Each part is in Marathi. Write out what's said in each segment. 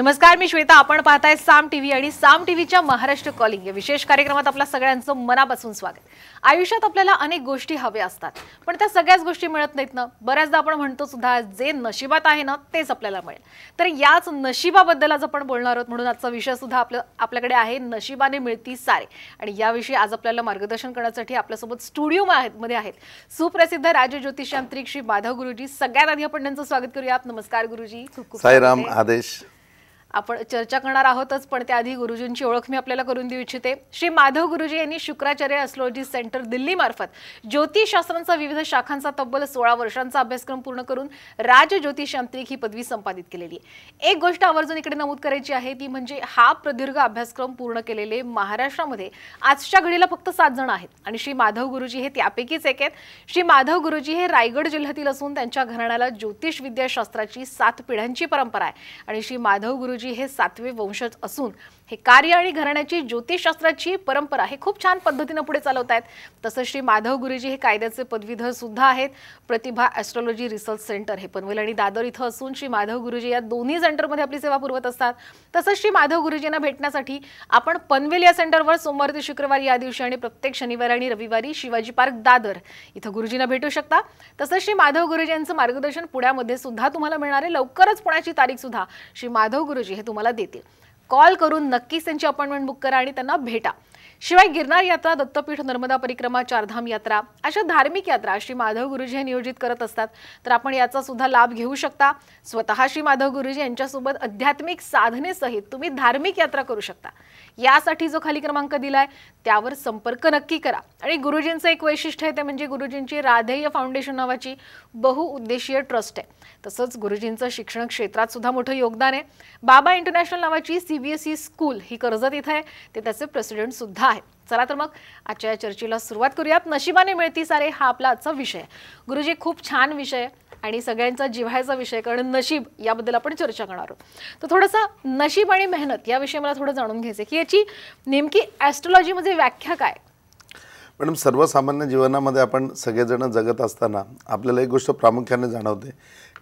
नमस्कार, मी श्वेता. आपण पाहताय साम टीव्ही आणि साम टीव्हीच्या महाराष्ट्र कॉलिंग या विशेष कार्यक्रमात आपल्या सगळ्यांचं मनापासून स्वागत. आयुष्यात आपल्याला अनेक गोष्टी हव्या असतात, पण त्या सगळ्याच गोष्टी मिळत नाहीत ना. बऱ्याचदा आपण म्हणतो सुद्धा जे नशिबात आहे ना तेच आपल्याला मिळेल. तर याच नशिबाबद्दल आज आपण बोलणार आहोत. म्हणून आजचा विषय सुद्धा आपल्याकडे आहे नशिबाने मिळती सारे. आणि याविषयी आज आपल्याला मार्गदर्शन करण्यासाठी आपल्यासोबत स्टुडिओ मध्ये आहेत सुप्रसिद्ध राजज्योतिषांत्रिक श्री माधव गुरुजी. सगळ्यात आधी आपण त्यांचं स्वागत करूयात. नमस्कार गुरुजी. साईराम. आदेश. आपण चर्चा करणार आहोतच, पण त्याआधी गुरुजींची ओळख मी आपल्याला करून देऊ इच्छिते. श्री माधव गुरुजी यांनी शुक्राचार्य ॲस्ट्रॉलॉजी सेंटर दिल्ली मार्फत ज्योतिषशास्त्रांचा विविध शाखांचा तब्बल 16 वर्षांचा अभ्यासक्रम पूर्ण करून राजज्योतिषांत्रिक ही पदवी संपादित केलेली आहे. एक गोष्ट आवर्जून इकडे नमूद करायची आहे ती म्हणजे हा प्रदीर्घ अभ्यासक्रम पूर्ण केलेले महाराष्ट्रामध्ये आजच्या घडीला फक्त 7 जण आहेत आणि श्री माधव गुरुजी हे त्यापैकीच एक आहेत. श्री माधव गुरुजी हे रायगड जिल्ह्यातील असून त्यांच्या घराण्याला ज्योतिष विद्याशास्त्राची 7 पिढ्यांची परंपरा आहे आणि श्री माधव गुरुजी हे 7वे वंशज असून हे कार्य आणि घराण्याची ज्योतिषशास्त्राची परंपरा हे खूप छान पद्धतीने पुढे चालवत आहेत. तसंच श्री माधव गुरुजी हे कायद्याचे पदवीधर सुद्धा आहेत. प्रतिभा ॲस्ट्रॉलॉजी रिसर्च सेंटर हे पनवेल आणि दादर इथं असून श्री माधव गुरुजी या दोन्ही सेंटरमध्ये आपली सेवा पुरवत असतात. तसंच श्री माधव गुरुजींना भेटण्यासाठी आपण पनवेल या सेंटरवर सोमवार ते शुक्रवार या दिवशी आणि प्रत्येक शनिवार आणि रविवारी शिवाजी पार्क दादर इथं गुरुजींना भेटू शकता. तसंच श्री माधव गुरुजी यांचं मार्गदर्शन पुण्यामध्ये सुद्धा तुम्हाला मिळणार आहे. लवकरच पुण्याची तारीख सुद्धा श्री माधव गुरुजी हे तुम्हाला देतील. कॉल करून नक्कीच त्यांची अपॉइंटमेंट बुक करा आणि त्यांना भेटा. शिवाय गिरनार यात्रा, दत्तपीठ, नर्मदा परिक्रमा, चारधाम यात्रा अशा धार्मिक यात्रा श्री माधव गुरुजी हे नियोजित करत असतात. तर आपण याचा सुद्धा लाभ घेऊ शकता. स्वतः श्री माधव गुरुजी यांच्यासोबत आध्यात्मिक साधनेसहित तुम्ही धार्मिक यात्रा करू शकता. यासाठी जो खाली क्रमांक दिलाय त्यावर संपर्क नक्की करा. आणि गुरुजींचं एक वैशिष्ट्य आहे ते म्हणजे गुरुजींची राधेय फाउंडेशन नावाची बहुउद्देशीय ट्रस्ट आहे. तसंच गुरुजींचं शिक्षण क्षेत्रात सुद्धा मोठं योगदान आहे. बाबा इंटरनॅशनल नावाची CBSE स्कूल ही कर्जत इथं आहे. ते त्याचे प्रेसिडेंट सुद्धा आहे. चला तर मग आजच्या चर्चेला सुरुवात करूयात. नशिबाने मिळती सारे हा आपला आजचा विषय आहे. गुरुजी, खूप छान विषय आहे आणि सगळ्यांचा जिव्हाळ्याचा विषय, कारण नशीब याबद्दल आपण चर्चा करणार आहोत. तर थोडंसं नशीब आणि मेहनत याविषयी मला थोडं जाणून घ्यायचं की याची नेमकी ॲस्ट्रॉलॉजीमध्ये व्याख्या काय? मॅडम, सर्वसामान्य जीवनामध्ये आपण सगळेजण जगत असताना आपल्याला एक गोष्ट प्रामुख्याने जाणवते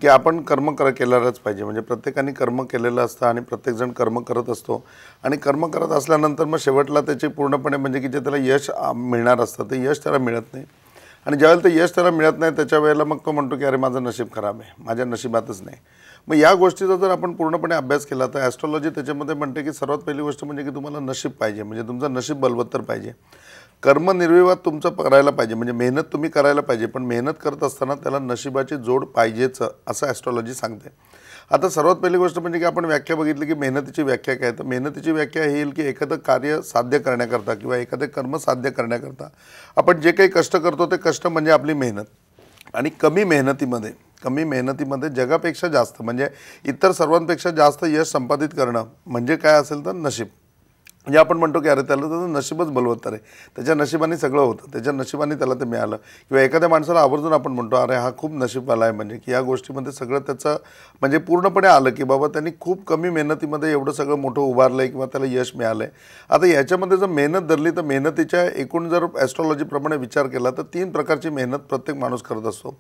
की आपण कर्म केलेलंच पाहिजे. म्हणजे प्रत्येकाने कर्म केलेलं असतं आणि प्रत्येकजण कर्म करत असतो आणि कर्म करत असल्यानंतर मग शेवटला त्याची पूर्णपणे म्हणजे की जे त्याला यश मिळणार असतं ते यश त्याला मिळत नाही. आणि ज्यावेळेला ते यश त्याला मिळत नाही त्याच्या वेळेला मग तो म्हणतो की अरे माझं नशीब खराब आहे, माझ्या नशिबातच नाही. मग या गोष्टीचा जर आपण पूर्णपणे अभ्यास केला तर ॲस्ट्रॉलॉजी त्याच्यामध्ये म्हणते की सर्वात पहिली गोष्ट म्हणजे की तुम्हाला नशीब पाहिजे. म्हणजे तुमचं नशीब बलवत्तर पाहिजे. कर्म निर्विवाद तुमचं करायला पाहिजे. म्हणजे मेहनत तुम्ही करायला पाहिजे, पण मेहनत करत असताना त्याला नशिबाची जोड पाहिजेच असं ॲस्ट्रॉलॉजी सांगते. आता सर्वात पहिली गोष्ट म्हणजे की आपण व्याख्या बघितली की मेहनतीची व्याख्या काय. तर मेहनतीची व्याख्या ही येईल की एखादं कार्य साध्य करण्याकरता किंवा एखादे कर्म साध्य करण्याकरता आपण जे काही कष्ट करतो ते कष्ट म्हणजे आपली मेहनत. आणि कमी मेहनतीमध्ये जगापेक्षा जास्त म्हणजे इतर सर्वांपेक्षा जास्त यश संपादित करणं म्हणजे काय असेल तर नशीब. म्हणजे आपण म्हणतो की अरे त्याला त्याचं नशीबच बलवत्तर आहे, त्याच्या नशिबाने सगळं होतं, त्याच्या नशिबाने त्याला ते मिळालं. किंवा एखाद्या माणसाला आवर्जून आपण म्हणतो अरे हा खूप नशीबवाला आहे, म्हणजे की या गोष्टीमध्ये सगळं त्याचं म्हणजे पूर्णपणे आलं की बाबा त्यांनी खूप कमी मेहनतीमध्ये एवढं सगळं मोठं उभारलं आहे किंवा त्याला यश मिळालं आहे. आता याच्यामध्ये जर मेहनत धरली तर मेहनतीच्या एकूण जर ॲस्ट्रॉलॉजीप्रमाणे विचार केला तर 3 प्रकारची मेहनत प्रत्येक माणूस करत असतो.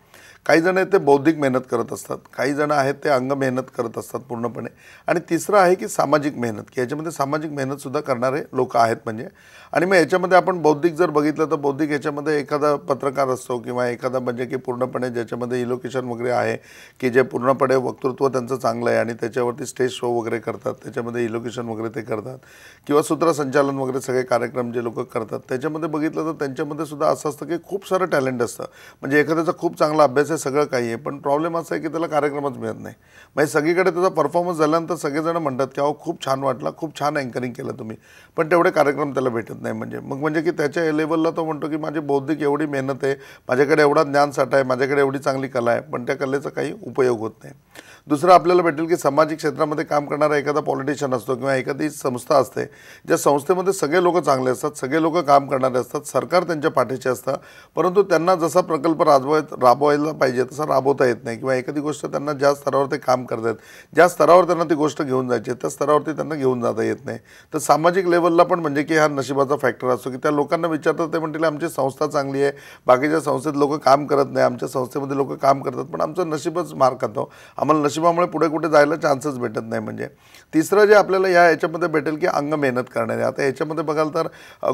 काही जण आहेत ते बौद्धिक मेहनत करत असतात, काही जण आहेत ते अंग मेहनत करत असतात पूर्णपणे, आणि तिसरं आहे की सामाजिक मेहनत, की याच्यामध्ये सामाजिक मेहनतसुद्धा करणारे लोक आहेत म्हणजे. आणि मग याच्यामध्ये आपण बौद्धिक जर बघितलं तर बौद्धिक याच्यामध्ये एखादा पत्रकार असतो किंवा एखादा म्हणजे की पूर्णपणे ज्याच्यामध्ये इलोकेशन वगैरे आहे की जे पूर्णपणे वक्तृत्व त्यांचं चांगलं आहे आणि त्याच्यावरती स्टेज शो वगैरे करतात, त्याच्यामध्ये इलोकेशन वगैरे ते करतात, किंवा सूत्रसंचालन वगैरे सगळे कार्यक्रम जे लोक करतात त्याच्यामध्ये बघितलं तर त्यांच्यामध्ये सुद्धा असं असतं की खूप सारं टॅलेंट असतं. म्हणजे एखाद्याचा खूप चांगला अभ्यास आहे, सगळं काही आहे, पण प्रॉब्लेम असा आहे की त्याला कार्यक्रमच मिळत नाही. म्हणजे सगळीकडे त्याचा परफॉर्मन्स झाल्यानंतर सगळेजण म्हणतात की अहो खूप छान वाटला, खूप छान अँकरिंग केलं तुम्ही, पण तेवढे कार्यक्रम त्याला भेटत नाही. म्हणजे की त्याच्या लेवलला तो म्हणतो की माझी बौद्धिक एवढी मेहनत आहे, माझ्याकडे एवढा ज्ञानसाठा आहे, माझ्याकडे एवढी चांगली कला आहे, पण त्या कलेचा काही उपयोग होत नाही. दुसरं आपल्याला भेटेल की सामाजिक क्षेत्रामध्ये काम करणारा एखादा पॉलिटिशियन असतो किंवा एखादी संस्था असते, ज्या संस्थेमध्ये सगळे लोक चांगले असतात, सगळे लोक काम करणारे असतात, सरकार त्यांच्या पाठीचे असतं, परंतु त्यांना जसा प्रकल्प राबवायला पाहिजे तसा राबवता येत नाही. किंवा एखादी गोष्ट त्यांना ज्या स्तरावर ते काम करतात, ज्या स्तरावर त्यांना ती गोष्ट घेऊन जायची त्या स्तरावरती त्यांना घेऊन जाता येत नाही. तर सामाजिक लेवलला पण म्हणजे की हा नशिबाचा फॅक्टर असतो की त्या लोकांना विचारतात ते म्हणतील आमची संस्था चांगली आहे, बाकीच्या संस्थेत लोक काम करत नाही, आमच्या संस्थेमध्ये लोक काम करतात पण आमचं नशीबच मार खातो, आम्हाला नशिबामुळे पुढे कुठे जायला चान्सच भेटत नाही. म्हणजे तिसरं जे आपल्याला याच्यामध्ये भेटेल की अंग मेहनत करणारे. आता याच्यामध्ये बघाल तर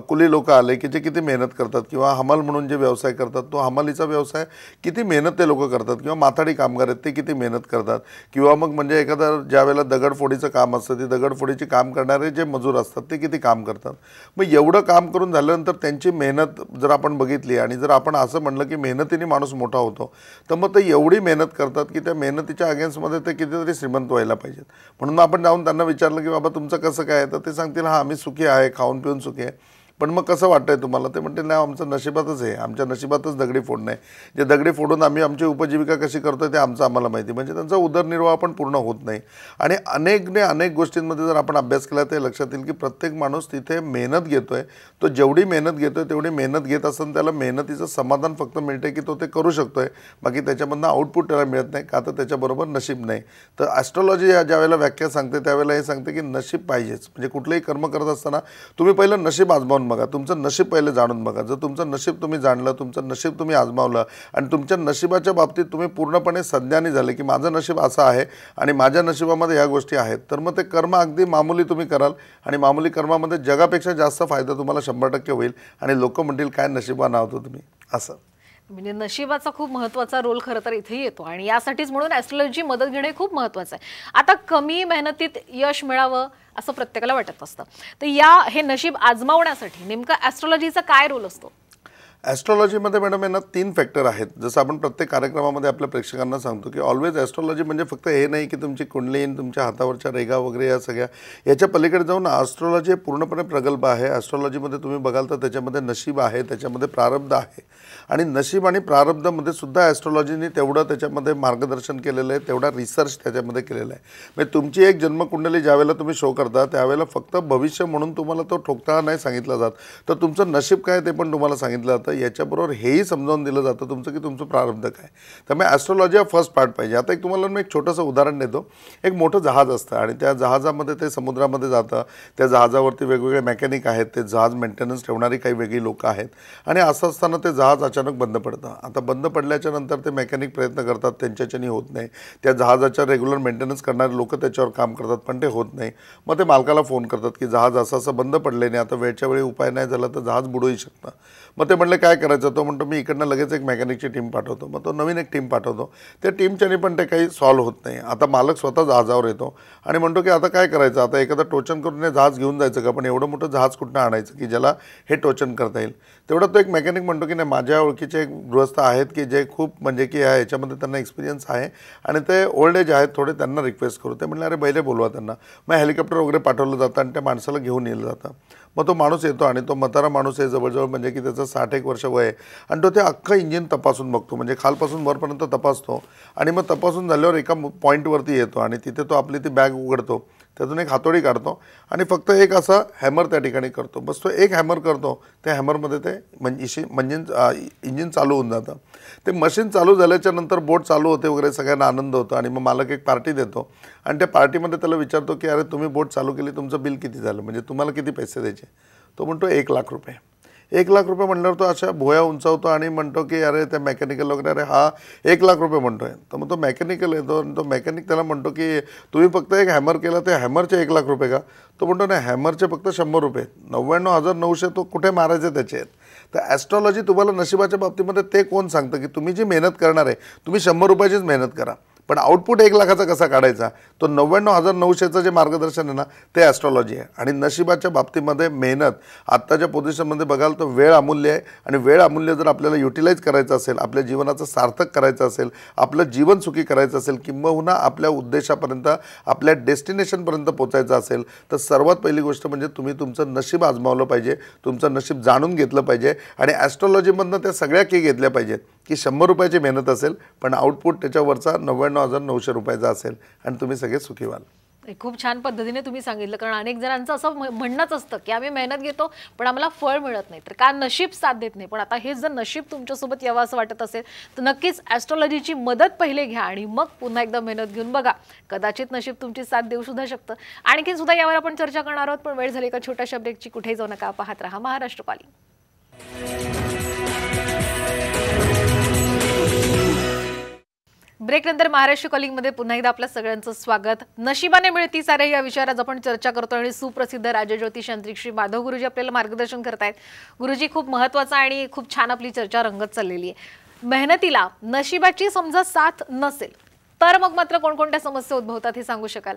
कुली लोक आले की जे किती मेहनत करतात, किंवा हमाल म्हणून जे व्यवसाय करतात तो हमालीचा व्यवसाय किती मेहनत ते लोक करतात, किंवा माथाडी कामगार आहेत ते किती मेहनत करतात, किंवा मग म्हणजे एखादा ज्या वेळेला दगडफोडीचं काम असतं ते दगडफोडीचे काम करणारे जे मजूर असतात ते किती काम करतात. मग एवढं काम करून झाल्यानंतर त्यांची मेहनत जर आपण बघितली आणि जर आपण असं म्हणलं की मेहनतीने माणूस मोठा होतो, तर मग ते एवढी मेहनत करतात की त्या मेहनतीच्या अगेन्स्टमध्ये ते कितीतरी श्रीमंत व्हायला पाहिजेत. म्हणून आपण जाऊन त्यांना विचारलं की बाबा तुमचं कसं काय, तर ते सांगतील हां आम्ही सुखी आहे, खाऊन पिऊन सुखी आहे. पण मग कसं वाटतंय तुम्हाला, ते म्हणते नाही आमचं नशिबातच आहे, आमच्या नशिबातच दगडी फोडणं आहे. जे दगडी फोडून आम्ही आमची उपजीविका कशी करतोय ते आमचं आम्हाला माहिती. म्हणजे त्यांचा उदरनिर्वाह पण पूर्ण होत नाही. आणि अनेक गोष्टींमध्ये जर आपण अभ्यास केला ते लक्षात येईल की प्रत्येक माणूस तिथे मेहनत घेतोय, तो जेवढी मेहनत घेतोय तेवढी मेहनत घेत असताना त्याला मेहनतीचं समाधान फक्त मिळते की तो ते करू शकतोय, बाकी त्याच्यामधनं आउटपुट त्याला मिळत नाही, का तर त्याच्याबरोबर नशीब नाही. तर ॲस्ट्रॉलॉजी ज्या वेळेला व्याख्या सांगते त्यावेळेला हे सांगते की नशीब पाहिजेच. म्हणजे कुठलंही कर्म करत असताना तुम्ही पहिलं नशीब आजमावून बघा, तुमचं नशीब पहिले जाणून बघा. जर तुमचं नशीब तुम्ही जाणलं, तुमचं नशीब तुम्ही आजमावलं आणि तुमच्या नशिबाच्या बाबतीत तुम्ही पूर्णपणे संज्ञानी झाले की माझं नशीब असं आहे आणि माझ्या नशिबामध्ये ह्या गोष्टी आहेत, तर मग ते कर्म अगदी मामूली तुम्ही कराल आणि मामूली कर्मामध्ये जगापेक्षा जास्त फायदा तुम्हाला 100% होईल. आणि लोक म्हणतील काय नशिबानं आहोत तुम्ही असं. म्हणजे नशिबाचा खूप महत्त्वाचा रोल खरं तर इथेही येतो आणि यासाठीच म्हणून ॲस्ट्रॉलॉजी मदत घेणे खूप महत्त्वाचं आहे. आता कमी मेहनतीत यश मिळावं असं प्रत्येकाला वाटत असतं, तर हे नशीब आजमावण्यासाठी नेमका ॲस्ट्रॉलॉजीचा काय रोल असतो? ॲस्ट्रॉलॉजीमध्ये मॅडम यांना 3 फॅक्टर आहेत. जसं आपण प्रत्येक कार्यक्रमामध्ये आपल्या प्रेक्षकांना सांगतो की ऑलवेज ॲस्ट्रॉलॉजी म्हणजे फक्त हे नाही की तुमची कुंडली, तुमच्या हातावरच्या रेगा वगैरे या सगळ्या, याच्या पलीकडे जाऊन ॲस्ट्रॉलॉजी पूर्णपणे प्रगल्भ आहे. ॲस्ट्रॉलॉजीमध्ये तुम्ही बघाल तर त्याच्यामध्ये नशीब आहे, त्याच्यामध्ये प्रारब्ध आहे. आणि नशीब आणि प्रारब्धामध्ये सुद्धा ॲस्ट्रॉलॉजीने तेवढं त्याच्यामध्ये मार्गदर्शन केलेलं आहे, तेवढा रिसर्च त्याच्यामध्ये केलेला आहे. म्हणजे तुमची एक जन्मकुंडली ज्यावेळेला तुम्ही शो करता त्यावेळेला फक्त भविष्य म्हणून तुम्हाला तो ठोकताळा नाही सांगितला जात, तर तुमचं नशीब काय ते पण तुम्हाला सांगितलं जातं. याच्याबरोबर हेही समजावून दिलं जातं तुमचं की तुमचं प्रारब्ध काय. त्यामुळे ॲस्ट्रॉलॉजी हा फर्स्ट पार्ट पाहिजे. आता तुम्हाला मी एक छोटंसं उदाहरण देतो. एक मोठं जहाज असतं आणि त्या जहाजामध्ये ते समुद्रामध्ये जातं. त्या जहाजावरती वेगवेगळे मेकॅनिक आहेत, ते जहाज मेंटेनन्स ठेवणारी काही वेगळी लोकं आहेत. आणि असं असताना ते जहाज अचानक बंद पडतं. आता बंद पडल्याच्या नंतर ते मेकॅनिक प्रयत्न करतात, त्यांच्याच्यानी होत नाही. त्या जहाजाच्या रेग्युलर मेंटेनन्स करणारे लोक त्याच्यावर काम करतात, पण ते होत नाही. मग ते मालकाला फोन करतात की जहाज असं बंद पडल्याने आता वेळच्या वेळी उपाय नाही झाला तर जहाज बुडूही शकतं. मग ते म्हणले काय करायचं, तो म्हणतो मी इकडनं लगेच एक मेकॅनिकची टीम पाठवतो. मग तो नवीन एक टीम पाठवतो. त्या टीमच्याने पण ते काही सॉल्व्ह होत नाही. आता मालक स्वतः जहाजावर येतो आणि म्हणतो की आता काय करायचं, आता एखादा टोचन करून जहाज घेऊन जायचं का, पण एवढं मोठं जहाज कुठनं आणायचं की ज्याला हे टोचन करता येईल. तेवढा तो एक मेकॅनिक म्हणतो की नाही माझ्या ओळखीचे एक गृहस्थ आहेत की जे खूप म्हणजे की ह्याच्यामध्ये त्यांना एक्सपिरियन्स आहे आणि ते ओल्ड एज आहेत थोडे, त्यांना रिक्वेस्ट करू. ते म्हणले अरे बैले बोलवा त्यांना. मग हेलिकॉप्टर वगैरे पाठवलं जातं आणि त्या माणसाला घेऊन येलं जातं. मग तो माणूस येतो आणि तो म्हातारा माणूस आहे, जवळजवळ म्हणजे की त्याचं 61 वर्ष वय आहे आणि तो ते अख्खं इंजिन तपासून बघतो, म्हणजे खालपासून वरपर्यंत तपासतो. आणि मग तपासून झाल्यावर एका पॉईंटवरती येतो आणि तिथे तो आपली ती बॅग उघडतो, त्यातून एक हातोडी काढतो आणि फक्त एक असा हॅमर त्या ठिकाणी करतो. बस तो एक हॅमर करतो, त्या हॅमरमध्ये ते इंजिन चालू होऊन जातं. ते मशीन चालू झाल्याच्या नंतर बोट चालू होते वगैरे, सगळ्यांना आनंद होतो. आणि मग मालक एक पार्टी देतो आणि त्या पार्टीमध्ये त्याला विचारतो की अरे तुम्ही बोट चालू केली, तुमचं बिल किती झालं, म्हणजे तुम्हाला किती पैसे द्यायचे. तो म्हणतो 1 लाख रुपये. 1 लाख रुपये म्हणल्यावर तो अशा भुया उंचावतो आणि म्हणतो की अरे त्या मेकॅनिकल वगैरे अरे हा 1 लाख रुपये म्हणतोय. तर मग तो मेकॅनिकल येतो आणि तो मेकॅनिक त्याला म्हणतो की तुम्ही फक्त एक हॅमर केला, ते हॅमरचे 1 लाख रुपये का. तो म्हणतो नाही हॅमरचे फक्त 100 रुपये, 99,900 तो कुठे मारायचे त्याचे आहेत. तर ॲस्ट्रॉलॉजी तुम्हाला नशिबाच्या बाबतीमध्ये ते कोण सांगतं की तुम्ही जी मेहनत करणार आहे तुम्ही 100 रुपयाचीच मेहनत करा, पण आउटपुट 1 लाखाचा कसा काढायचा, तो 99,900चं जे मार्गदर्शन आहे ना ते ॲस्ट्रॉलॉजी आहे. आणि नशिबाच्या बाबतीमध्ये मेहनत आत्ताच्या पोझिशनमध्ये बघाल तर वेळ अमूल्य आहे. आणि वेळ अमूल्य जर आपल्याला युटिलाइज करायचं असेल, आपल्या जीवनाचं सार्थक करायचं असेल, आपलं जीवन सुखी करायचं असेल, किंबहुना आपल्या उद्देशापर्यंत आपल्या डेस्टिनेशनपर्यंत पोचायचं असेल, तर सर्वात पहिली गोष्ट म्हणजे तुम्ही तुमचं नशीब आजमावलं पाहिजे, तुमचं नशीब जाणून घेतलं पाहिजे. आणि ॲस्ट्रॉलॉजीमधनं त्या सगळ्या की घेतल्या पाहिजेत की 100 रुपयाची मेहनत असेल पण आउटपुट त्याच्यावरचा 99,900 रुपयाचा असेल आणि तुम्ही सगळे सुखी व्हाल. खूप छान पद्धतीने तुम्ही सांगितलं, कारण अनेक जणांचं असं म्हणणंच असतं की आम्ही मेहनत घेतो पण आम्हाला फळ मिळत नाही, तर का नशीब साथ देत नाही. पण आता हे जर नशीब तुमच्यासोबत यावं असं वाटत असेल तर नक्कीच ॲस्ट्रॉलॉजीची मदत पहिले घ्या आणि मग पुन्हा एकदा मेहनत घेऊन बघा, कदाचित नशीब तुमची साथ देऊ सुद्धा शकतं. आणखी सुद्धा यावर आपण चर्चा करणार आहोत, पण वेळ झाली एका छोट्याशा ब्रेकची. कुठेही जाऊ नका, पाहत रहा महाराष्ट्रपाली. ब्रेकनंतर महाराष्ट्र कॉलिंगमध्ये पुन्हा एकदा आपल्या सगळ्यांचं स्वागत. नशिबाने मिळती सारे या विषयावर आज आपण चर्चा करतो आणि सुप्रसिद्ध राजज्योतिष तांत्रिक श्री माधव गुरुजी आपल्याला मार्गदर्शन करतायत. गुरुजी, खूप महत्त्वाचा आणि खूप छान आपली चर्चा रंगत चाललेली आहे. मेहनतीला नशिबाची समजा साथ नसेल तर मग मात्र कोणकोणत्या समस्या उद्भवतात हे सांगू शकाल?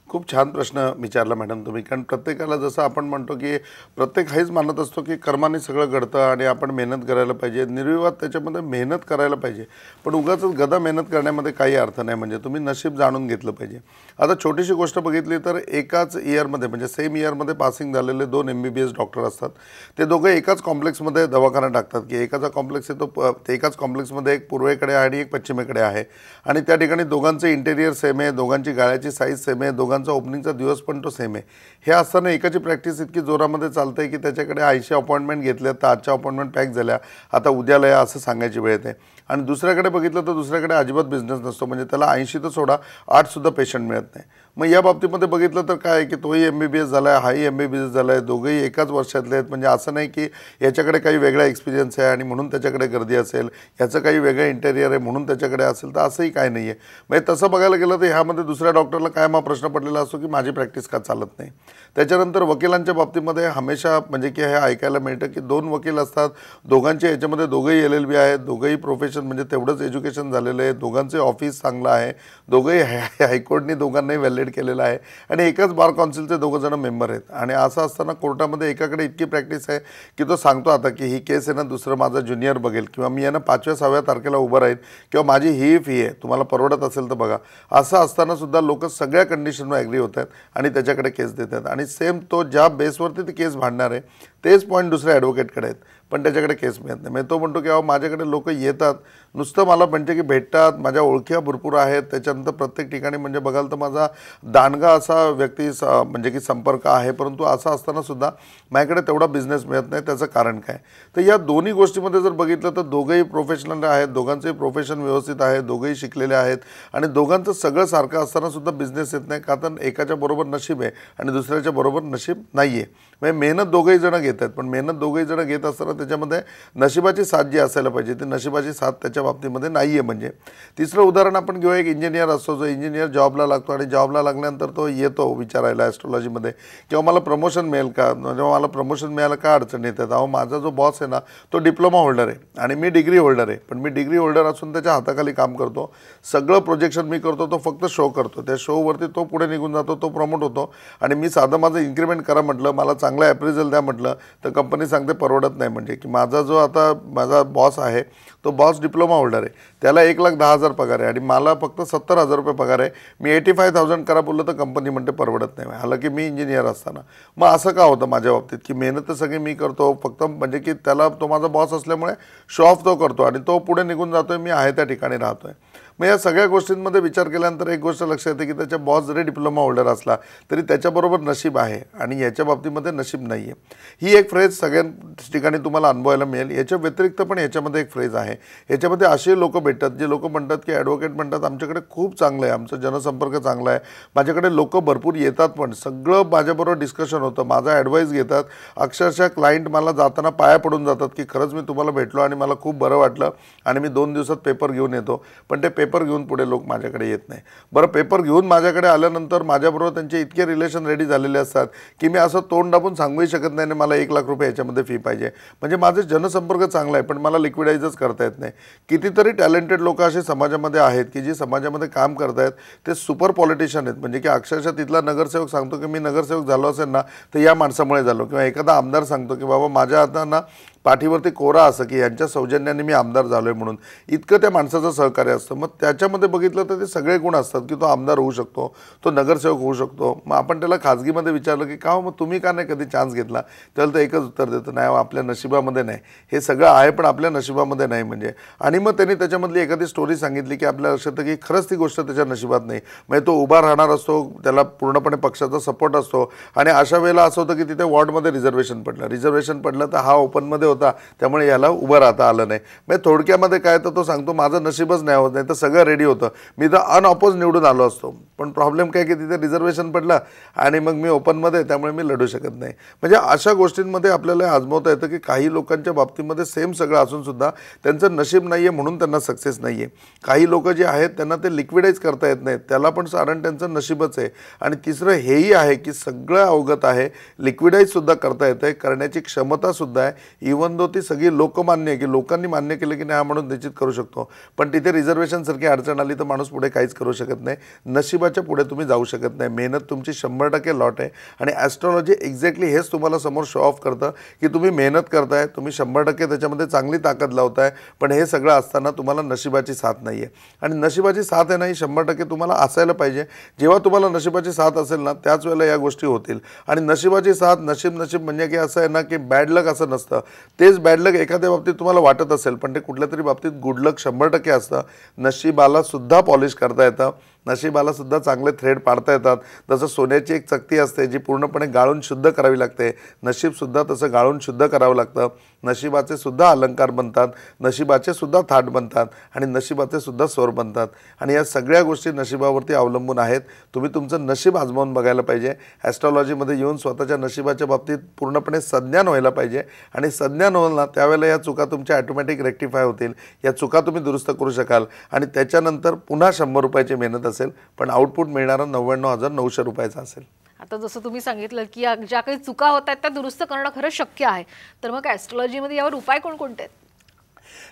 खूप छान प्रश्न विचारला मॅडम तुम्ही. कारण प्रत्येकाला जसं आपण म्हणतो की प्रत्येक हेच मानत असतो की कर्माने सगळं घडतं आणि आपण मेहनत करायला पाहिजे, निर्विवाद त्याच्यामध्ये मेहनत करायला पाहिजे. पण उगाच गदा मेहनत करण्यामध्ये काही अर्थ नाही. म्हणजे तुम्ही नशीब जाणून घेतलं पाहिजे. आता छोटीशी गोष्ट बघितली तर एकाच इयरमध्ये म्हणजे सेम इयरमध्ये पासिंग झालेले 2 MBBS डॉक्टर असतात. ते दोघं एकाच कॉम्प्लेक्समध्ये दवाखाना टाकतात की एकाचा कॉम्प्लेक्स आहे तो एकाच कॉम्प्लेक्समध्ये एक पूर्वेकडे आणि एक पश्चिमेकडे आहे आणि त्या ठिकाणी दोघांचं इंटेरियर सेम आहे, दोघांची गाळ्याची साईज सेम आहे, दोघांचा ओपनिंगचा दिवस पण तो सेम आहे. हे असताना एकाची प्रॅक्टिस इतकी जोरामध्ये चालते आहे की त्याच्याकडे 80 अपॉइंटमेंट घेतल्या तर आजच्या अपॉइंटमेंट पॅक झाल्या, आता उद्याला या असं सांगायची वेळ येते. आणि दुसऱ्याकडे बघितलं तर दुसऱ्याकडे अजिबात बिझनेस नसतो. म्हणजे त्याला 80 तर सोडा 8सुद्धा पेशंट मिळत नाही. मग या बाबतीमध्ये बघितलं तर काय आहे की तोही MBBS झाला आहे, हाही MBBS झाला आहे, दोघंही एकाच वर्षातले आहेत. म्हणजे असं नाही की याच्याकडे काही वेगळा एक्सपिरियन्स आहे आणि म्हणून त्याच्याकडे गर्दी असेल, याचं काही वेगळं इंटेरियर आहे म्हणून त्याच्याकडे असेल, तर असंही काय नाही आहे. म्हणजे तसं बघायला गेलं तर ह्यामध्ये दुसऱ्या डॉक्टरला काय मग प्रश्न पडलेला असतो की माझी प्रॅक्टिस का चालत नाही. त्याच्यानंतर वकिलांच्या बाबतीमध्ये हमेशा म्हणजे की हे ऐकायला मिळतं की 2 वकील असतात, दोघांचे याच्यामध्ये दोघंही LLB आहेत, दोघंही प्रोफेशन म्हणजे तेवढंच एज्युकेशन झालेलं आहे, दोघांचे ऑफिस चांगलं आहे, दोघंही हायकोर्टनी दोघांनाही व्हॅलिडेट केलेलं आहे आणि एकाच बार काउन्सिलचे 2 जण मेंबर आहेत. आणि असं असताना कोर्टामध्ये एकाकडे इतकी प्रॅक्टिस आहे की तो सांगतो आता की ही केस आहे ना दुसरं माझा ज्युनियर बघेल किंवा मी यांना 5व्या-6व्या तारखेला उभं राहील किंवा माझी ही फी आहे, तुम्हाला परवडत असेल तर बघा. असं असताना सुद्धा लोक सगळ्या कंडिशनवर ॲग्री होत आहेत आणि त्याच्याकडे केस देतात. आणि सेम तो ज्या बेसवरती ती केस भांडणार आहे तेच पॉईंट दुसऱ्या ॲडव्होकेटकडे आहेत पण त्याच्याकडे केस मिळत नाही. म्हणजे तो म्हणतो की माझ्याकडे लोक येतात नुसतं मला म्हणजे की भेटतात, माझ्या ओळख्या भरपूर आहेत, त्याच्यानंतर प्रत्येक ठिकाणी म्हणजे बघाल तर माझा दांडगा असा व्यक्ती म्हणजे की संपर्क आहे, परंतु असं असताना सुद्धा माझ्याकडे तेवढा बिझनेस मिळत नाही. त्याचं कारण काय? तर या दोन्ही गोष्टीमध्ये जर बघितलं तर दोघंही प्रोफेशनल आहेत, दोघांचंही प्रोफेशन व्यवस्थित आहे, दोघंही शिकलेले आहेत आणि दोघांचं सगळं सारखं असताना सुद्धा बिझनेस येत नाही. का तर एकाच्या बरोबर नशीब आहे आणि दुसऱ्याच्या बरोबर नशीब नाही आहे. म्हणजे मेहनत दोघंही जण घेत आहेत पण मेहनत दोघंही जण घेत असताना त्याच्यामध्ये नशिबाची साथ जी असायला पाहिजे ती नशिबाची साथ त्याच्या बाबतीमध्ये नाही आहे. म्हणजे तिसरं उदाहरण आपण घेऊ, एक इंजिनियर असतो, जो इंजिनियर जॉबला लागतो आणि जॉबला लागल्यानंतर तो येतो विचारायला ॲस्ट्रॉलॉजीमध्ये किंवा मला प्रमोशन मिळेल का, जेव्हा मला प्रमोशन मिळायला का अडचण येतात. माझा जो बॉस आहे ना तो डिप्लोमा होल्डर आहे आणि मी डिग्री होल्डर आहे, पण मी डिग्री होल्डर असून त्याच्या हाताखाली काम करतो, सगळं प्रोजेक्शन मी करतो, तो फक्त शो करतो. त्या शोवरती तो पुढे निघून जातो, तो प्रमोट होतो आणि मी साधं माझं इन्क्रीमेंट करा म्हटलं, मला चांगला ॲप्रिझल द्या म्हटलं तर कंपनी सांगते परवडत नाही. म्हणजे की माझा जो आता माझा बॉस आहे तो बॉस डिप्लोमा होल्डर आहे, त्याला 1,10,000 पगार आहे आणि मला फक्त 70,000 रुपये पगार आहे. मी 85,000 करा बोललं तर कंपनी म्हणते परवडत नाही. हालांकी की मी इंजिनियर असताना. मग असं का होतं माझ्या बाबतीत की मेहनत तर सगळी मी करतो, फक्त म्हणजे की त्याला तो माझा बॉस असल्यामुळे शो ऑफ तो करतो आणि तो पुढे निघून जातोय, मी आहे त्या ठिकाणी राहतोय. मग या सगळ्या गोष्टींमध्ये विचार केल्यानंतर एक गोष्ट लक्षात येते की त्याच्या बॉस जरी डिप्लोमा होल्डर असला तरी त्याच्याबरोबर नशीब आहे आणि याच्या बाबतीमध्ये नशीब नाही आहे. ही एक फ्रेज सगळ्या ठिकाणी तुम्हाला अनुभवायला मिळेल. याच्या व्यतिरिक्त पण याच्यामध्ये एक फ्रेज आहे. याच्यामध्ये असे लोक भेटतात जे लोक म्हणतात की ॲडव्होकेट म्हणतात आमच्याकडे खूप चांगलं आहे, आमचा जनसंपर्क चांगला आहे, माझ्याकडे लोक भरपूर येतात, पण सगळं माझ्याबरोबर डिस्कशन होतं, माझा ॲडवाईस घेतात, अक्षरशः क्लायंट मला जाताना पाया पडून जातात की खरंच मी तुम्हाला भेटलो आणि मला खूप बरं वाटलं आणि मी 2 दिवसात पेपर घेऊन येतो. पण ते पेपर घेऊन पुढे लोक माझ्याकडे येत नाही. बरं, पेपर घेऊन माझ्याकडे आल्यानंतर माझ्याबरोबर त्यांचे इतके रिलेशन रेडी झालेले असतात की मी असं तोंड दाबून सांगूही शकत नाही आणि मला 1,00,000 रुपये याच्यामध्ये फी पाहिजे. म्हणजे माझे जनसंपर्क चांगला आहे पण मला लिक्विडाईजच करता येत नाही. कितीतरी टॅलेंटेड लोक असे समाजामध्ये आहेत की जी समाजामध्ये काम करत आहेत, ते सुपर पॉलिटिशियन आहेत. म्हणजे की अक्षरशः तिथला नगरसेवक सांगतो की मी नगरसेवक झालो असेल ना तर या माणसामुळे झालो, किंवा एखादा आमदार सांगतो की बाबा माझ्या आता ना पाठीवरती कोरा असं की यांच्या सौजन्याने मी आमदार झालो आहे म्हणून. इतकं त्या माणसाचं सहकार्य असतं. मग त्याच्यामध्ये बघितलं तर ते सगळे गुण असतात की तो आमदार होऊ शकतो, तो नगरसेवक होऊ शकतो. मग आपण त्याला खाजगीमध्ये विचारलं की का हो मग तुम्ही का नाही कधी चान्स घेतला, त्याला तर एकच उत्तर देतं, नाही आपल्या नशिबामध्ये नाही, हे सगळं आहे पण आपल्या नशिबामध्ये नाही. म्हणजे आणि मग त्यांनी त्याच्यामधली एखादी स्टोरी सांगितली की आपल्या लक्षात की खरंच ती गोष्ट त्याच्या नशिबात नाही. म्हणजे तो उभा राहणार असतो, त्याला पूर्णपणे पक्षाचा सपोर्ट असतो आणि अशा वेळेला असं होतं की तिथे वॉर्डमध्ये रिझर्वेशन पडलं तर हा ओपनमध्ये होता, त्यामुळे याला उभं राहता आलं नाही. म्हणजे थोडक्यामध्ये काय तर तो सांगतो माझं नशीबच नाही होत, नाही तर सगळं रेडी होतं, मी तर अनऑपोज निवडून आलो असतो. पण प्रॉब्लेम काय की तिथे रिझर्वेशन पडलं आणि मग मी ओपनमध्ये, त्यामुळे मी लढू शकत नाही. म्हणजे अशा गोष्टींमध्ये आपल्याला आजमावता येतं की काही लोकांच्या बाबतीमध्ये सेम सगळं असूनसुद्धा त्यांचं नशीब नाही आहे म्हणून त्यांना सक्सेस नाही आहे. काही लोक जे आहेत त्यांना ते लिक्विडाईज करता येत नाहीत, त्याला पण कारण त्यांचं नशीबच आहे. आणि तिसरं हेही आहे की सगळं अवगत आहे, लिक्विडाईजसुद्धा करता येतं आहे, करण्याची क्षमतासुद्धा आहे. इवन दो ती सगळी लोकमान्य आहे की लोकांनी मान्य केलं की नाही हा म्हणून निश्चित करू शकतो. पण तिथे रिझर्वेशनसारखी अडचण आली तर माणूस पुढे काहीच करू शकत नाही. नशिबाच्या पुढे तुम्ही जाऊ शकत नाही. मेहनत तुमची 100% लॉट आहे. आणि ॲस्ट्रॉलॉजी एक्झॅक्टली हेच तुम्हाला समोर शो ऑफ करतं की तुम्ही मेहनत करताय, तुम्ही 100% त्याच्यामध्ये चांगली ताकद लावताय, पण हे सगळं असताना तुम्हाला नशिबाची साथ नाही आहे. आणि नशिबाची साथ आहे नाही 100% तुम्हाला असायला पाहिजे. जेव्हा तुम्हाला नशिबाची साथ असेल ना त्याच वेळेला या गोष्टी होतील. आणि नशिबाची साथ नशीब म्हणजे की असं आहे ना की बॅड लक असं नसतं. तेच बॅड लक एखाद्या बाबतीत तुम्हाला वाटत असेल, पण ते कुठल्या तरी बाबतीत गुड लक 100% असतं. नशिबाला सुद्धा पॉलिश करता येतं, नशिबाला सुद्धा चांगले थ्रेड पाडता येतात. जसं सोन्याची एक चकती असते जी पूर्णपणे गाळून शुद्ध करावी लागते, नशीबसुद्धा तसं गाळून शुद्ध करावं लागतं. नशिबाचे सुद्धा अलंकार बनतात, नशिबाचे सुद्धा थाट बनतात आणि नशिबाचे सुद्धा स्वर बनतात. आणि या सगळ्या गोष्टी नशिबावरती अवलंबून आहेत. तुम्ही तुमचं नशीब आजमावून बघायला पाहिजे. ॲस्ट्रॉलॉजीमध्ये येऊन स्वतःच्या नशिबाच्या बाबतीत पूर्णपणे संज्ञान व्हायला पाहिजे. आणि संज्ञान होईल ना त्यावेळेला या चुका तुमच्या ॲटोमॅटिक रेक्टिफाय होतील. या चुका तुम्ही दुरुस्त करू शकाल. आणि त्याच्यानंतर पुन्हा 100 रुपयाची मेहनत असेल, पण आउटपुट मिळणारा 99,900 रुपयाचा असेल. आता जसं तुम्ही सांगितलं की ज्या काही चुका होत आहेत त्या दुरुस्त करणं खरंच शक्य आहे, तर मग ॲस्ट्रॉलॉजीमध्ये यावर उपाय कोणकोणते आहेत?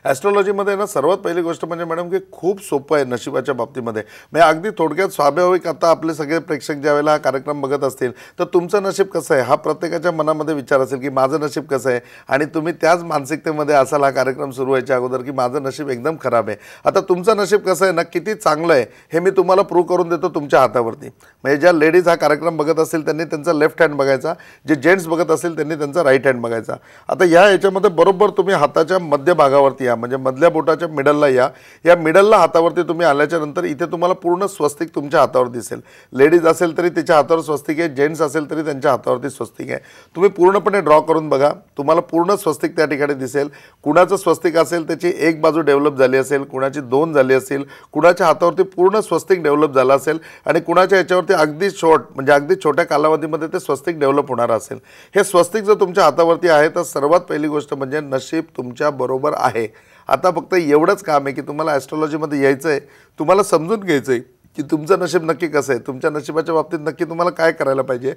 ॲस्ट्रॉलॉजीमध्ये ना सर्वात पहिली गोष्ट म्हणजे मॅडम की खूप सोपं आहे नशिबाच्या बाबतीमध्ये. म्हणजे अगदी थोडक्यात स्वाभाविक आता आपले सगळे प्रेक्षक ज्यावेळेला हा कार्यक्रम बघत असतील तर तुमचं नशीब कसं आहे हा प्रत्येकाच्या मनामध्ये विचार असेल की माझं नशीब कसं आहे. आणि तुम्ही त्याच मानसिकतेमध्ये असाल हा कार्यक्रम सुरू व्हायच्या अगोदर की माझं नशीब एकदम खराब आहे. आता तुमचं नशीब कसं आहे ना, किती चांगलं आहे हे मी तुम्हाला प्रूव्ह करून देतो तुमच्या हातावरती. म्हणजे ज्या लेडीज हा कार्यक्रम बघत असतील त्यांनी त्यांचा लेफ्ट हँड बघायचा, जे जेंट्स बघत असतील त्यांनी त्यांचा राईट हँड बघायचा. आता याच्यामध्ये बरोबर तुम्ही हाताच्या मध्यभागावरती या, म्हणजे मधल्या बोटाच्या मिडलला या मिडलला हातावरती तुम्ही आल्याच्या नंतर इथे तुम्हाला पूर्ण स्वस्तिक तुमच्या हातावर दिसेल. लेडीज असेल तरी तिच्या हातावर स्वस्तिक आहे, जेंट्स असेल तरी त्यांच्या हातावरती स्वस्तिक आहे. तुम्ही पूर्णपणे ड्रॉ करून बघा, तुम्हाला पूर्ण स्वस्तिक त्या ठिकाणी दिसेल. कुणाचं स्वस्तिक असेल त्याची एक बाजू डेव्हलप झाली असेल, कुणाची 2 झाली असेल, कुणाच्या हातावरती पूर्ण स्वस्तिक डेव्हलप झाला असेल आणि कुणाच्या याच्यावरती अगदी शॉर्ट म्हणजे अगदी छोट्या कालावधीमध्ये ते स्वस्तिक डेव्हलप होणार असेल. हे स्वस्तिक जर तुमच्या हातावरती आहे तर सर्वात पहिली गोष्ट म्हणजे नशीब तुमच्या बरोबर आहे. आता फक्त एवढंच काम आहे की तुम्हाला ॲस्ट्रॉलॉजीमध्ये यायचं आहे, तुम्हाला समजून घ्यायचं आहे की तुमचं नशीब नक्की कसं आहे, तुमच्या नशिबाच्या बाबतीत नक्की तुम्हाला काय करायला पाहिजे.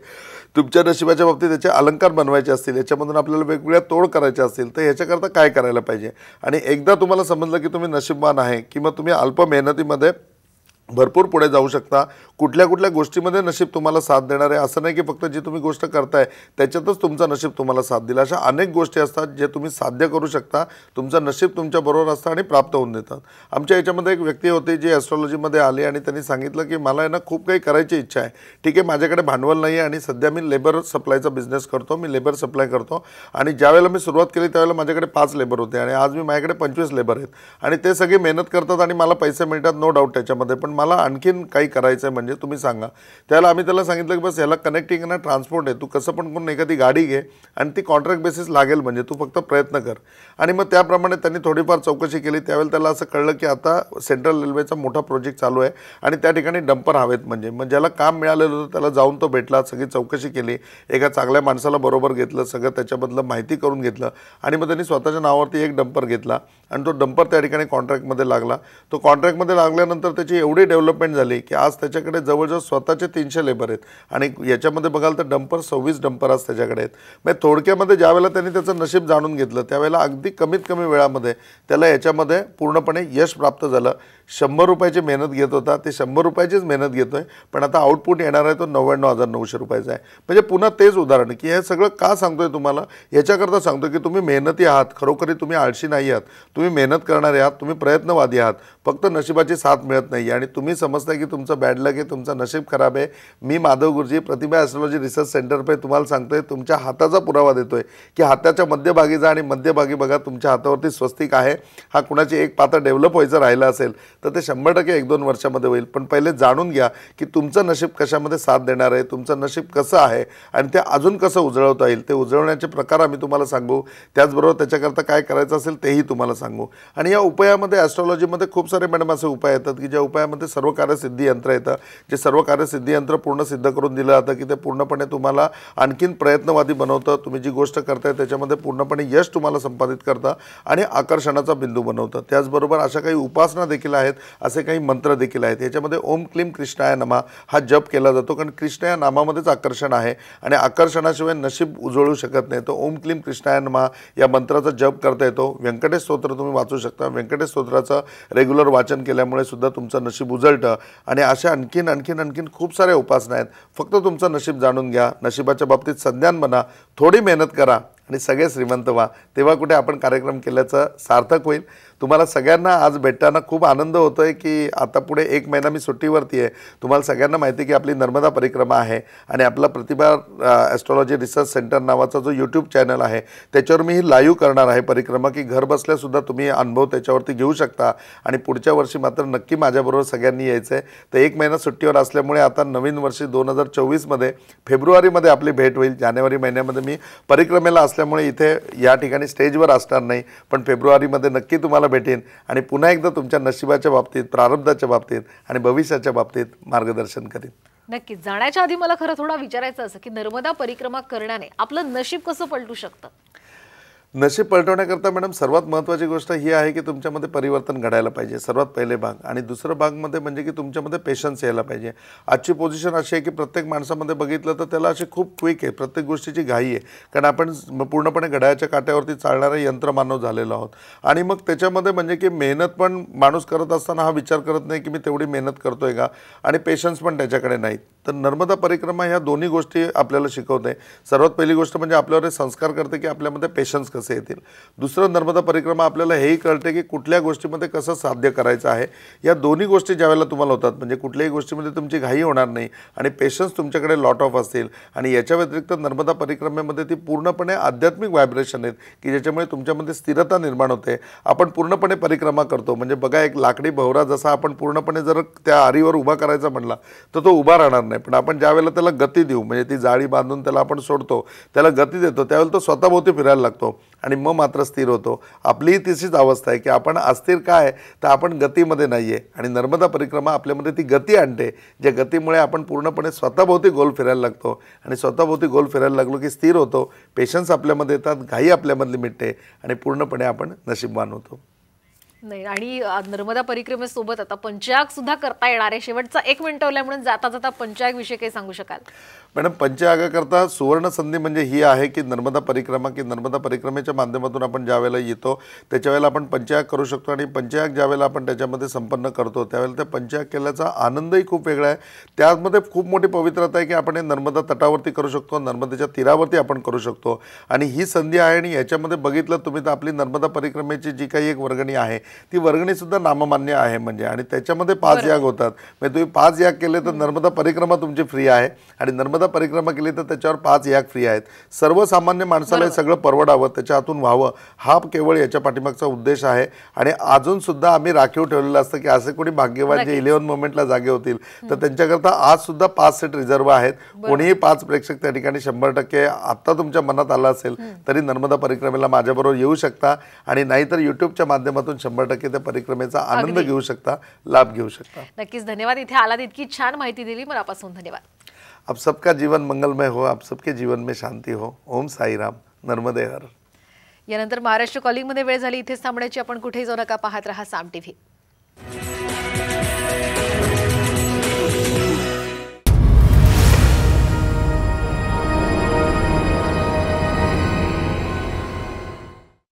तुमच्या नशिबाच्या बाबतीत त्याचे अलंकार बनवायचे असतील, याच्यामधून आपल्याला वेगवेगळ्या तोड करायचे असतील तर ह्याच्याकरता काय करायला पाहिजे. आणि एकदा तुम्हाला समजलं की तुम्ही नशीबवान आहे किंवा तुम्ही अल्प मेहनतीमध्ये भरपूर पुढे जाऊ शकता, कुठल्या कुठल्या गोष्टीमध्ये नशीब तुम्हाला साथ देणार आहे. असं नाही की फक्त जी तुम्ही गोष्ट करताय त्याच्यातच तुमचं नशीब तुम्हाला साथ दिला. अशा अनेक गोष्टी असतात जे तुम्ही साध्य करू शकता, तुमचं नशीब तुमच्या बरोबर असतं आणि प्राप्त होऊन देतात. आमच्या याच्यामध्ये एक व्यक्ती होती जी ॲस्ट्रॉलॉजीमध्ये आली आणि त्यांनी सांगितलं की मला आहे ना खूप काही करायची इच्छा आहे. ठीक आहे, माझ्याकडे भांडवल नाही आहे आणि सध्या मी लेबर सप्लायचा बिझनेस करतो, मी लेबर सप्लाय करतो. आणि ज्यावेळेला मी सुरुवात केली त्यावेळेला माझ्याकडे 5 लेबर होते आणि आज मी माझ्याकडे 25 लेबर आहेत आणि ते सगळे मेहनत करतात आणि मला पैसे मिळतात, नो डाऊट त्याच्यामध्ये. पण मला आणखीन काही करायचं आहे, म्हणजे तुम्ही सांगा. त्याला आम्ही त्याला सांगितलं की बस याला कनेक्टिंग ना ट्रान्सपोर्ट आहे, तू कसं पण करून एखादी गाडी घे आणि ती कॉन्ट्रॅक्ट बेसिस लागेल, म्हणजे तू फक्त प्रयत्न कर. आणि मग त्याप्रमाणे त्यांनी थोडीफार चौकशी केली. त्यावेळेला त्याला असं कळलं की आता सेंट्रल रेल्वेचा मोठा प्रोजेक्ट चालू आहे आणि त्या ठिकाणी डंपर हवेत. म्हणजे मग ज्याला काम मिळालेलं होतं त्याला जाऊन तो भेटला, सगळी चौकशी केली, एका चांगल्या माणसाला बरोबर घेतलं, सगळं त्याच्याबद्दल माहिती करून घेतलं आणि मग त्यांनी स्वतःच्या नावावरती एक डंपर घेतला आणि तो डंपर त्या ठिकाणी कॉन्ट्रॅक्टमध्ये लागला. तो कॉन्ट्रॅक्टमध्ये लागल्यानंतर त्याची एवढी डेव्हलपमेंट झाली की आज त्याच्याकडे जवळजवळ स्वतःचे 300 लेबर आहेत आणि याच्यामध्ये बघाल तर डंपर 26 डंपर आज त्याच्याकडे आहेत. म्हणजे थोडक्यामध्ये ज्यावेळेला त्यांनी त्याचं नशीब जाणून घेतलं त्यावेळेला अगदी कमीत कमी वेळामध्ये त्याला याच्यामध्ये पूर्णपणे यश प्राप्त झालं. 100 रुपयाची मेहनत घेत होता, ते 100 रुपयाचीच मेहनत घेतोय, पण आता आउटपुट येणार आहे तो 99,900 रुपयाचा आहे. म्हणजे पुन्हा तेच उदाहरण की हे सगळं का सांगतोय तुम्हाला, याच्याकरता सांगतोय की तुम्ही मेहनती आहात, खरोखरी तुम्ही आळशी नाही आहात, तुम्ही मेहनत करणारे आहात, तुम्ही प्रयत्नवादी आहात, फक्त नशिबाची साथ मिळत नाही आणि तुम्ही समजताय की तुमचं बॅड लक आहे, तुमचं नशीब खराब आहे. मी माधव गुरुजी प्रतिभा ॲस्ट्रॉलॉजी रिसर्च सेंटर पे तुम्हाला सांगतोय, तुमच्या हाताचा पुरावा देतोय की हाताच्या मध्यभागी जा आणि मध्यभागी बघा तुमच्या हातावरती स्वस्तिक आहे. हा कुणाची एक पातं डेव्हलप व्हायचं राहिलं असेल तर ते 100% 1-2 वर्षामध्ये होईल. पण पहिले जाणून घ्या की तुमचं नशीब कशामध्ये साथ देणार आहे, तुमचं नशीब कसं आहे आणि ते अजून कसं उजळवता येईल. ते उजळवण्याचे प्रकार आम्ही तुम्हाला सांगू, त्याचबरोबर त्याच्याकरता काय करायचं असेल तेही तुम्हाला सांगू. आणि या उपायामध्ये ॲस्ट्रॉलॉजीमध्ये खूप सारे मॅडम असे उपाय येतात की ज्या उपायामध्ये सर्व कार्यसिद्धी यंत्र येतं. जे सर्व कार्यसिद्धी यंत्र पूर्ण सिद्ध करून दिलं जातं की ते पूर्णपणे तुम्हाला आणखीन प्रयत्नवादी बनवतं. तुम्ही जी गोष्ट करताय त्याच्यामध्ये पूर्णपणे यश तुम्हाला संपादित करतं आणि आकर्षणाचा बिंदू बनवतं. त्याचबरोबर अशा काही उपासना देखील आहेत, असे काही मंत्र देखील आहेत. याच्यामध्ये ओम क्लीम कृष्णाय नमः हा जप केला जातो, कारण कृष्ण या नामामध्येच आकर्षण आहे आणि आकर्षणाशिवाय नशीब उजळू शकत नाही. तर ओम क्लीम कृष्णाय नमः या मंत्राचा जप करता येतो. व्यंकटेश स्तोत्र तुम्ही वाचू शकता. व्यंकटेश स्तोत्राचं रेग्युलर वाचन केल्यामुळे सुद्धा तुमचं नशीब उजळतं. आणि अशा आणखीन खूप साऱ्या उपासना आहेत. फक्त तुमचं नशीब जाणून घ्या, नशिबाच्या बाबतीत संज्ञान बना, थोडी मेहनत करा आणि सगळे श्रीमंत व्हा. तेव्हा कुठे आपण कार्यक्रम केल्याचं सार्थक होईल. तुम्हाला सगळ्यांना आज भेटताना खूप आनंद होतोय की आता पुढे 1 महिना मी सुट्टीवरती आहे. तुम्हाला सगळ्यांना माहिती आहे की आपली नर्मदा परिक्रमा आहे आणि आपला प्रतिभा ॲस्ट्रॉलॉजी रिसर्च सेंटर नावाचा जो यूट्यूब चॅनल आहे त्याच्यावर मी ही लाईव्ह करणार आहे परिक्रमा, की घर बसल्यासुद्धा तुम्ही अनुभव त्याच्यावरती घेऊ शकता. आणि पुढच्या वर्षी मात्र नक्की माझ्याबरोबर सगळ्यांनी यायचं आहे. तर 1 महिना सुट्टीवर असल्यामुळे आता नवीन वर्षी 2024मध्ये फेब्रुवारीमध्ये आपली भेट होईल. जानेवारी महिन्यामध्ये मी परिक्रमेला असल्यामुळे इथे या ठिकाणी स्टेजवर असणार नाही, पण फेब्रुवारीमध्ये नक्की तुम्हाला भेटेन आणि पुन्हा एकदा तुमच्या नशिबाच्या बाबतीत, प्रारब्धाच्या बाबतीत आणि भविष्याच्या बाबतीत मार्गदर्शन करेन. नक्कीच. जाण्याच्या आधी मला खरं थोडा विचारायचं असं की नर्मदा परिक्रमा करण्याने आपलं नशीब कसं पलटू शकतं? नशीब पलटवण्याकरता मॅडम सर्वात महत्त्वाची गोष्ट ही आहे की तुमच्यामध्ये परिवर्तन घडायला पाहिजे, सर्वात पहिले भाग. आणि दुसरं भागमध्ये म्हणजे की तुमच्यामध्ये पेशन्स यायला पाहिजे. आजची पोझिशन अशी आहे की प्रत्येक माणसामध्ये बघितलं तर त्याला अशी खूप क्विक आहे, प्रत्येक गोष्टीची घाई आहे. कारण आपण पूर्णपणे घड्याळाच्या काट्यावरती चालणारे यंत्रमानव झालेलो आहोत. आणि मग त्याच्यामध्ये म्हणजे की मेहनत पण माणूस करत असताना हा विचार करत नाही की मी तेवढी मेहनत करतोय का, आणि पेशन्स पण त्याच्याकडे नाहीत. तर नर्मदा परिक्रमा ह्या दोन्ही गोष्टी आपल्याला शिकवते. सर्वात पहिली गोष्ट म्हणजे आपल्यावर संस्कार करते की आपल्यामध्ये पेशन्स कसे येतील. दुसरं, नर्मदा परिक्रमा आपल्याला हेही कळते की कुठल्या गोष्टीमध्ये कसं साध्य करायचं आहे. या दोन्ही गोष्टी ज्यावेळेला तुम्हाला होतात म्हणजे कुठल्याही गोष्टीमध्ये तुमची घाई होणार नाही आणि पेशन्स तुमच्याकडे लॉट ऑफ असतील. आणि याच्या व्यतिरिक्त नर्मदा परिक्रमेमध्ये ती पूर्णपणे आध्यात्मिक व्हायब्रेशन आहेत की ज्याच्यामुळे तुमच्यामध्ये स्थिरता निर्माण होते. आपण पूर्णपणे परिक्रमा करतो म्हणजे बघा, एक लाकडी भोवरा जसा आपण पूर्णपणे जर त्या आरीवर उभा करायचा म्हटला तर तो उभा राहणार नाही. पण आपण ज्यावेळेला त्याला गती देऊ म्हणजे ती जाळी बांधून त्याला आपण सोडतो, त्याला गती देतो, त्यावेळेला तो स्वतःभोवती फिरायला लागतो आणि मग मात्र स्थिर होतो. आपलीही तिसरीच अवस्था आहे की आपण अस्थिर काय तर आपण गतीमध्ये नाही आहे. आणि नर्मदा परिक्रमा आपल्यामध्ये ती गती आणते, ज्या गतीमुळे आपण पूर्णपणे स्वतःभोवती गोल फिरायला लागतो. आणि स्वतःभोवती गोल फिरायला लागलो की स्थिर होतो, पेशन्स आपल्यामध्ये येतात, घाई आपल्यामधली मिटते आणि पूर्णपणे आपण नशीबवान होतो. नाही, आणि नर्मदा परिक्रमेसोबत आता पंचाग सुद्धा करता येणार आहे. शेवटचा 1 मिनिट उरलाय म्हणून जाता जाता पंचाग विषयी काही सांगू शकाल? मॅडम, पंचयागाकरता सुवर्ण संधी म्हणजे ही आहे की नर्मदा परिक्रमेच्या माध्यमातून आपण ज्या वेळेला येतो त्याच्या वेळेला आपण पंचयाग करू शकतो. आणि पंचयाग ज्या वेळेला आपण त्याच्यामध्ये संपन्न करतो त्यावेळेला त्या पंचयाग केल्याचा आनंदही खूप वेगळा आहे. त्यामध्ये खूप मोठी पवित्रता आहे की आपण हे नर्मदा तटावरती करू शकतो, नर्मदेच्या तीरावरती आपण करू शकतो. आणि ही संधी आहे. आणि याच्यामध्ये बघितलं तुम्ही तर आपली नर्मदा परिक्रमेची जी काही एक वर्गणी आहे ती वर्गणीसुद्धा नाममान्य आहे म्हणजे. आणि त्याच्यामध्ये 5 याग होतात. म्हणजे तुम्ही 5 याग केले तर नर्मदा परिक्रमा तुमची फ्री आहे आणि नर्मदा परिक्रमा केली तर त्याच्यावर 5 याग फ्री आहेत. सर्वसामान्य माणसाला हे सगळं परवडावं, त्याच्या हातून व्हावं, हा केवळ याच्या पाठीमागचा उद्देश आहे. आणि अजून सुद्धा आम्ही राखीव ठेवलेलं असतं की असे कोणी भाग्यवान जे 11 मोमेंटला जागे होतील तर त्यांच्याकरता आज सुद्धा 5 सीट रिझर्व आहेत. कोणीही 5 प्रेक्षक त्या ठिकाणी 100% आत्ता तुमच्या मनात आलं असेल तरी नर्मदा परिक्रमेला माझ्याबरोबर येऊ शकता. आणि नाहीतर यूट्यूबच्या माध्यमातून 100% त्या परिक्रमेचा आनंद घेऊ शकता, लाभ घेऊ शकता. नक्कीच. धन्यवाद. इथे आलात, इतकी छान माहिती दिली, मनापासून धन्यवाद. आप सबका जीवन मंगलमय हो, आप सबके जीवन में शांति हो. ओम साई राम. नर्मदे हर. यानंतर महाराष्ट्र कॉलिंग मध्ये वेळ झाली, इथेच थांबण्याची. आपण कुठेही जाऊ नका, पाहत रहा साम टीव्ही.